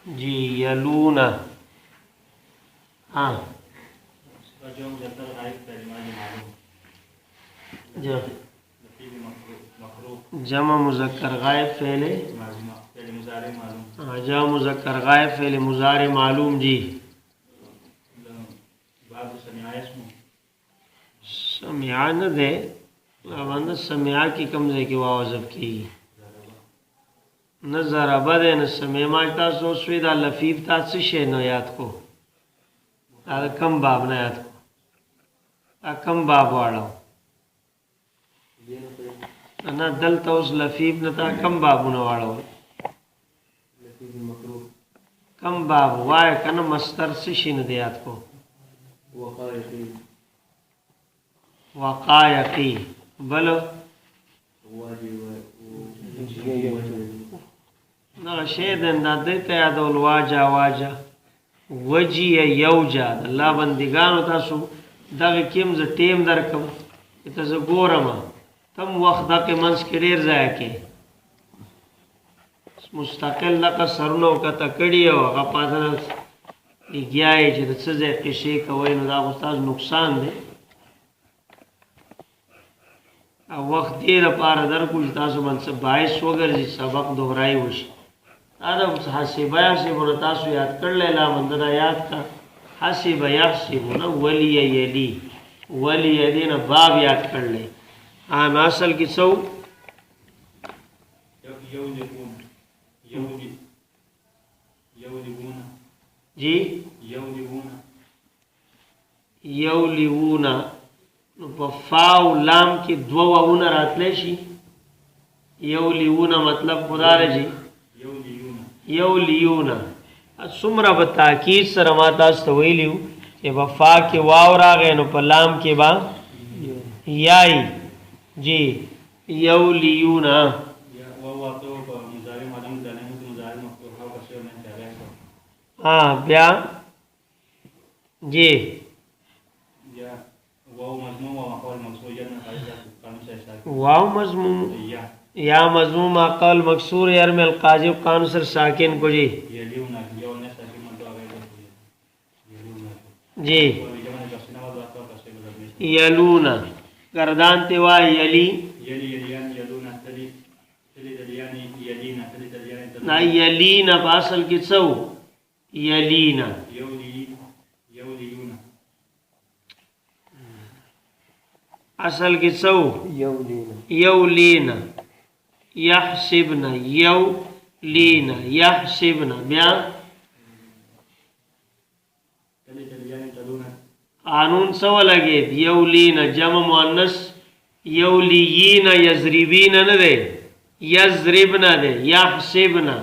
جی یلونا ہاں جمع مذکر غائب فعل جمع مذکر غائب فعل مضارع معلوم جی سمعا نہ دے لاوند سمعا کی کمزے کی واو ضب کی نہ ضربہ دے نہ سمع ماجتا سو سویدہ لفیف تا سشے نو یاد کو کم باب نہ یاد کو کم باب واڑا نہ دلتا اس لفیف نہ تا کم باب نہ واڑا کم باب وائے کنا مستر سشے نہ دے یاد کو وقایقی بلو نا شیدن دا دیتا یادو الواجا واجا وجی یوجا اللہ بندگانو تاسو داغی کم زا ٹیم در کم اتا زا گورما کم وقت دا کے منس کے دیر زائے کے مستقل لکا سرنو کا تکڑی ہو اگا پاتنا لگیائی چی دا سزے قشے کوئینو دا غستاز نقصان دے وقت دیر پارا در کچھ تاسو منصب باعث وگرزی سبق دہرائی وشی آدم حسیبہ یحسبونا تاسو یاد کر لے لا مندنا یاد کا حسیبہ یحسبونا ولی یلی ولی یلینا باب یاد کر لے آن اصل کی سو جی یولیونا فاو لام کی دو واؤنا راتلے شی یولیونا مطلب خدا رجی یولیونا سمرا بتاکید سر ماتا استویلیو کہ وفا کے واو راغے نو پر لام کے با یائی جی یولیونا ہاں بیا جی واو مضموم یا مضموم قول مکسور یرم القاضی قانون سر ساکن کو جی جی یلونا گردان تیوا یلی نا یلینا باصل کی سو یلینا اصل کی سو یولینا یحسبنا یولینا یحسبنا بیا قانون سو لگے یولینا جمع مؤنث یولیینا یضربینا نہ دے یضربنا دے یحسبنا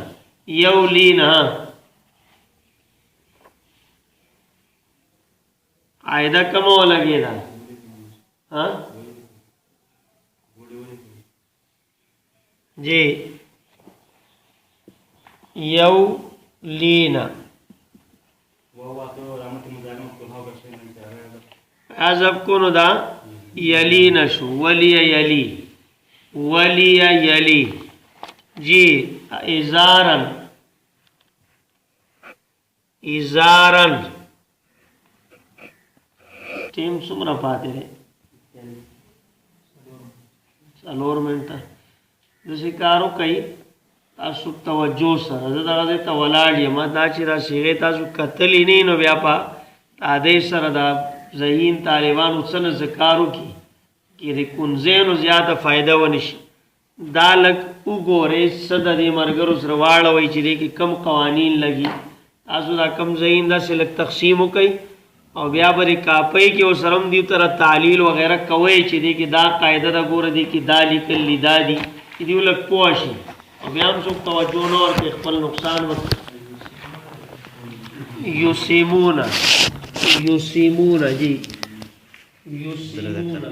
یولینا قاعدہ کمو لگے دا ہاں جی یولینا عذب کنو دا یلینا شو ولی یلی ولی یلی جی ازارن ازارن ٹیم سمرا پاتے رہے سالور منٹا دسی کارو کئی تاسو توجہ سر حضرت غزی تولاڈی ما دا چی را سیغی تاسو قتلی نینو بیا پا تادی سر دا ذہین طالبان اتسن ذکارو کی رکنزینو زیادہ فائدہ ونشی دا لگ اگو ریس صد دی مرگر اس رواڑوی چی دی کی کم قوانین لگی تاسو دا کم ذہین دا سے لگ تقسیمو کئی اور بیا بری کاپئی کی وہ سرم دیو طرح تعلیل وغیرہ کوئی چی دی کی دا قاعدہ دا گور دی کی دا لیکن لی دا دی دیو لگ پواشی اور بیا ہم سب توجہ نو اور کہ اخبر نقصان وقت یوسیمون جی یوسیمون